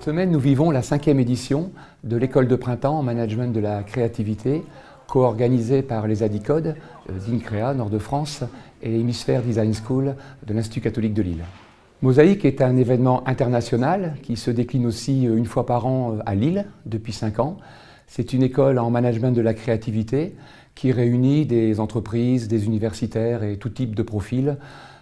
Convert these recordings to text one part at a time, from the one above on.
Cette semaine, nous vivons la 5e édition de l'école de printemps en management de la créativité, co-organisée par les Adicodes d'INCREA, Nord de France, et Hémisphère Design School de l'Institut catholique de Lille. Mosaïque est un événement international qui se décline aussi une fois par an à Lille depuis 5 ans. C'est une école en management de la créativité qui réunit des entreprises, des universitaires et tout type de profils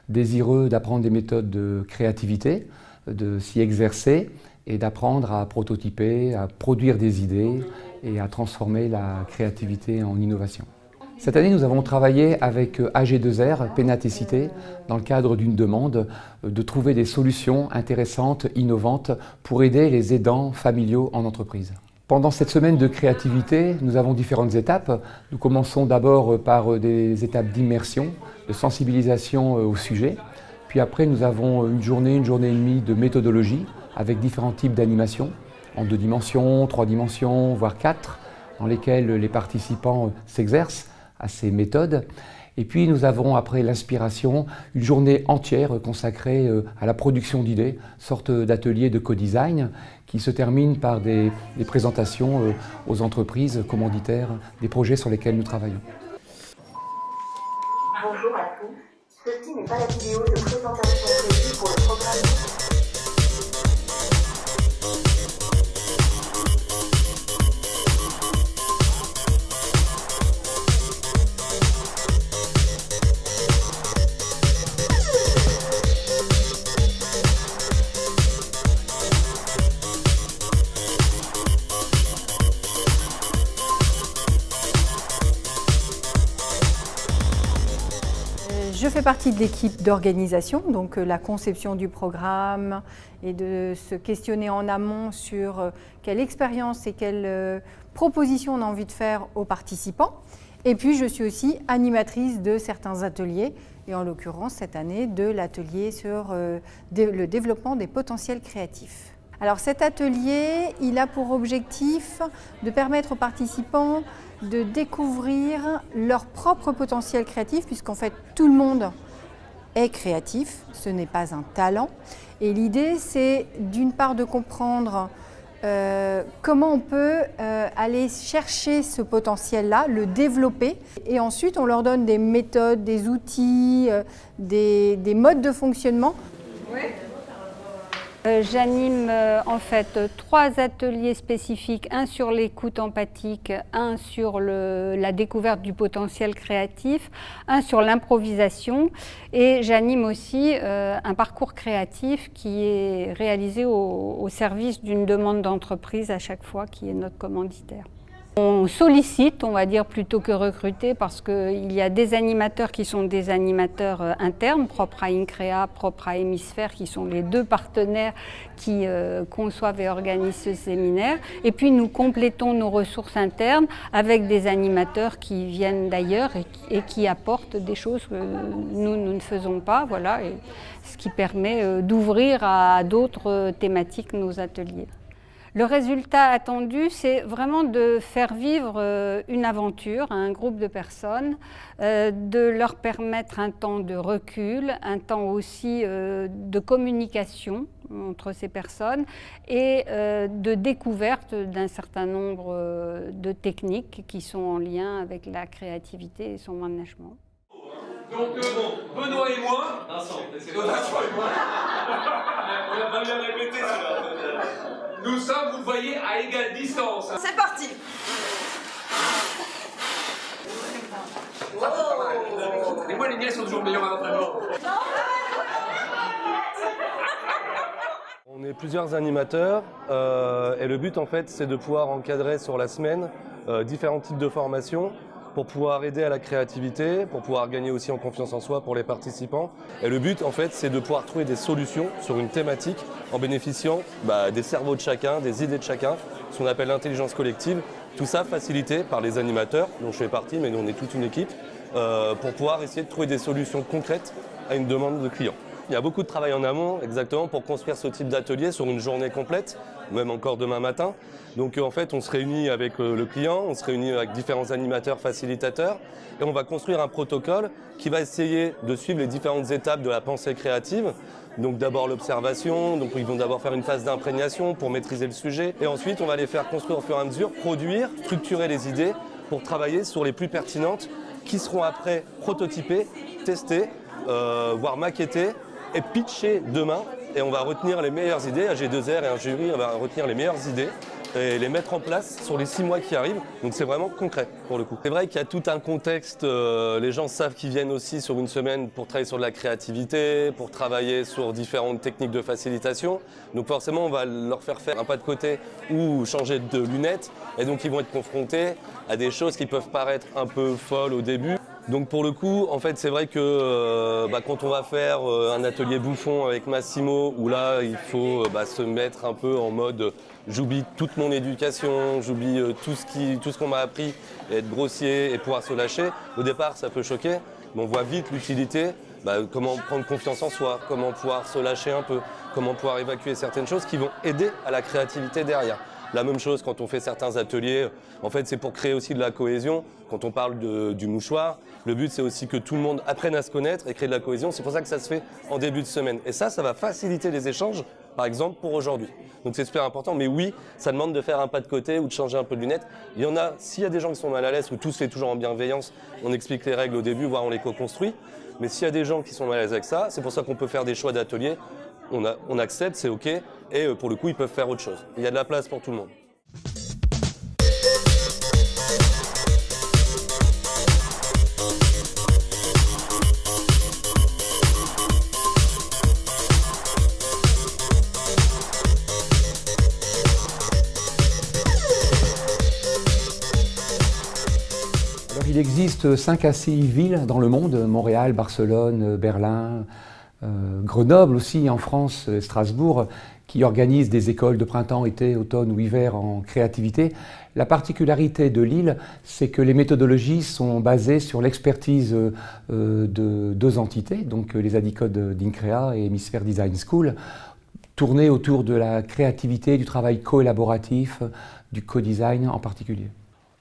désireux d'apprendre des méthodes de créativité, de s'y exercer et d'apprendre à prototyper, à produire des idées et à transformer la créativité en innovation. Cette année, nous avons travaillé avec AG2R, Pénat et Cité, dans le cadre d'une demande de trouver des solutions intéressantes, innovantes pour aider les aidants familiaux en entreprise. Pendant cette semaine de créativité, nous avons différentes étapes. Nous commençons d'abord par des étapes d'immersion, de sensibilisation au sujet. Puis après, nous avons une journée et demie de méthodologie avec différents types d'animations, en 2 dimensions, 3 dimensions, voire 4, dans lesquelles les participants s'exercent à ces méthodes. Et puis nous avons, après l'inspiration, une journée entière consacrée à la production d'idées, sorte d'atelier de co-design qui se termine par des présentations aux entreprises commanditaires des projets sur lesquels nous travaillons. Bonjour à tous, ceci n'est pas la vidéo de présentation prévue pour le programme. Je fais partie de l'équipe d'organisation, donc la conception du programme et de se questionner en amont sur quelle expérience et quelle proposition on a envie de faire aux participants. Et puis je suis aussi animatrice de certains ateliers, et en l'occurrence cette année de l'atelier sur le développement des potentiels créatifs. Alors cet atelier, il a pour objectif de permettre aux participants de découvrir leur propre potentiel créatif, puisqu'en fait tout le monde est créatif, ce n'est pas un talent. Et l'idée, c'est d'une part de comprendre comment on peut aller chercher ce potentiel-là, le développer, et ensuite on leur donne des méthodes, des outils, des modes de fonctionnement. Ouais. J'anime en fait 3 ateliers spécifiques, un sur l'écoute empathique, un sur la découverte du potentiel créatif, un sur l'improvisation, et j'anime aussi un parcours créatif qui est réalisé au service d'une demande d'entreprise à chaque fois, qui est notre commanditaire. On sollicite, on va dire, plutôt que recruter, parce qu'il y a des animateurs qui sont des animateurs internes, propres à INCREA, propres à Hémisphère, qui sont les 2 partenaires qui conçoivent et organisent ce séminaire. Et puis nous complétons nos ressources internes avec des animateurs qui viennent d'ailleurs et qui apportent des choses que nous ne faisons pas, voilà, et ce qui permet d'ouvrir à d'autres thématiques nos ateliers. Le résultat attendu, c'est vraiment de faire vivre une aventure à un groupe de personnes, de leur permettre un temps de recul, un temps aussi de communication entre ces personnes et de découverte d'un certain nombre de techniques qui sont en lien avec la créativité et son management. Donc Benoît et moi, Vincent et moi, on a pas bien répété celui-là. Nous sommes, vous le voyez, à égale distance. C'est parti. Et moi les miens sont toujours meilleurs à l'entraînement. On est plusieurs animateurs et le but en fait c'est de pouvoir encadrer sur la semaine différents types de formations pour pouvoir aider à la créativité, pour pouvoir gagner aussi en confiance en soi pour les participants. Et le but en fait c'est de pouvoir trouver des solutions sur une thématique en bénéficiant des cerveaux de chacun, des idées de chacun, ce qu'on appelle l'intelligence collective. Tout ça facilité par les animateurs dont je fais partie, mais on est toute une équipe, pour pouvoir essayer de trouver des solutions concrètes à une demande de clients. il y a beaucoup de travail en amont, exactement, pour construire ce type d'atelier sur une journée complète, même encore demain matin. Donc en fait, on se réunit avec le client, on se réunit avec différents animateurs, facilitateurs, et on va construire un protocole qui va essayer de suivre les différentes étapes de la pensée créative. Donc d'abord l'observation, donc ils vont d'abord faire une phase d'imprégnation pour maîtriser le sujet, et ensuite on va les faire construire au fur et à mesure, produire, structurer les idées pour travailler sur les plus pertinentes qui seront après prototypées, testées, voire maquettées et pitchées demain. Et on va retenir les meilleures idées, AG2R et un jury, on va retenir les meilleures idées et les mettre en place sur les 6 mois qui arrivent. Donc c'est vraiment concret pour le coup. C'est vrai qu'il y a tout un contexte, les gens savent qu'ils viennent aussi sur une semaine pour travailler sur de la créativité, pour travailler sur différentes techniques de facilitation. Donc forcément on va leur faire un pas de côté ou changer de lunettes, et donc ils vont être confrontés à des choses qui peuvent paraître un peu folles au début. Donc pour le coup, en fait, c'est vrai que quand on va faire un atelier bouffon avec Massimo, où là, il faut se mettre un peu en mode j'oublie toute mon éducation, j'oublie tout ce qu'on m'a appris, et être grossier et pouvoir se lâcher. Au départ, ça peut choquer, mais on voit vite l'utilité, comment prendre confiance en soi, comment pouvoir se lâcher un peu, comment pouvoir évacuer certaines choses qui vont aider à la créativité derrière. La même chose quand on fait certains ateliers, en fait c'est pour créer aussi de la cohésion. Quand on parle du mouchoir, le but c'est aussi que tout le monde apprenne à se connaître et créer de la cohésion. C'est pour ça que ça se fait en début de semaine. Et ça va faciliter les échanges, par exemple pour aujourd'hui. Donc c'est super important, mais oui, ça demande de faire un pas de côté ou de changer un peu de lunettes. Il y en a, s'il y a des gens qui sont mal à l'aise, où tout se fait toujours en bienveillance, on explique les règles au début, voire on les co-construit. Mais s'il y a des gens qui sont mal à l'aise avec ça, c'est pour ça qu'on peut faire des choix d'ateliers. On accepte, c'est OK, et pour le coup, ils peuvent faire autre chose. Il y a de la place pour tout le monde. Alors, il existe 5 à 6 villes dans le monde, Montréal, Barcelone, Berlin, Grenoble aussi en France, Strasbourg, qui organisent des écoles de printemps, été, automne ou hiver en créativité. La particularité de Lille, c'est que les méthodologies sont basées sur l'expertise de 2 entités, donc les Adicodes d'INCREA et Hémisphère Design School, tournées autour de la créativité, du travail collaboratif, du co-design en particulier.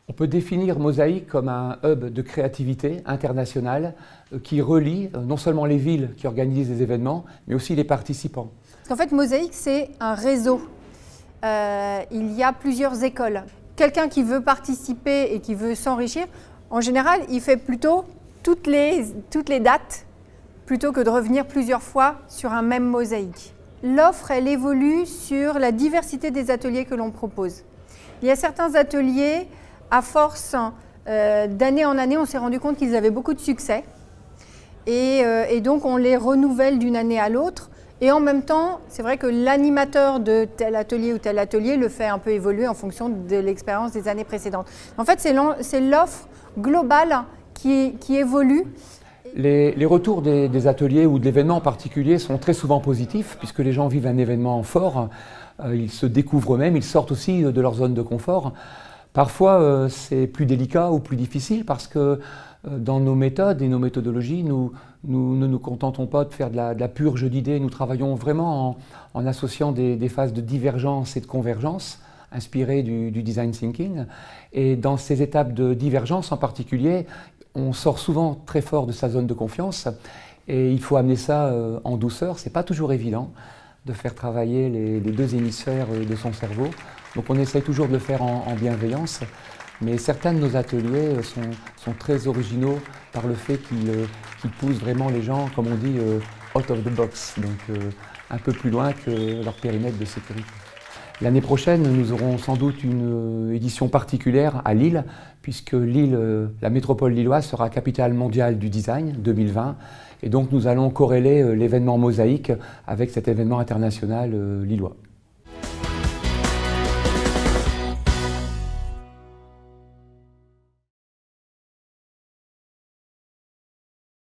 On peut définir Mosaïque comme un hub de créativité internationale qui relie non seulement les villes qui organisent des événements, mais aussi les participants. Parce qu'en fait, Mosaïque, c'est un réseau. Il y a plusieurs écoles. Quelqu'un qui veut participer et qui veut s'enrichir, en général, il fait plutôt toutes les dates plutôt que de revenir plusieurs fois sur un même Mosaïque. L'offre, elle évolue sur la diversité des ateliers que l'on propose. Il y a certains ateliers, à force d'année en année, on s'est rendu compte qu'ils avaient beaucoup de succès. Et donc, on les renouvelle d'une année à l'autre. Et en même temps, c'est vrai que l'animateur de tel atelier ou tel atelier le fait un peu évoluer en fonction de l'expérience des années précédentes. En fait, c'est l'offre globale qui évolue. Les retours des ateliers ou de l'événement en particulier sont très souvent positifs, puisque les gens vivent un événement fort, ils se découvrent eux-mêmes, ils sortent aussi de leur zone de confort. Parfois, c'est plus délicat ou plus difficile parce que dans nos méthodes et nos méthodologies, nous ne nous contentons pas de faire de la purge d'idées, nous travaillons vraiment en associant des phases de divergence et de convergence inspirées du design thinking. Et dans ces étapes de divergence en particulier, on sort souvent très fort de sa zone de confiance et il faut amener ça en douceur. C'est pas toujours évident de faire travailler les 2 hémisphères de son cerveau. Donc on essaie toujours de le faire en bienveillance, mais certains de nos ateliers sont très originaux par le fait qu'ils poussent vraiment les gens, comme on dit, out of the box, donc un peu plus loin que leur périmètre de sécurité. L'année prochaine, nous aurons sans doute une édition particulière à Lille, puisque Lille, la métropole lilloise, sera capitale mondiale du design 2020, et donc nous allons corréler l'événement Mosaïque avec cet événement international lillois.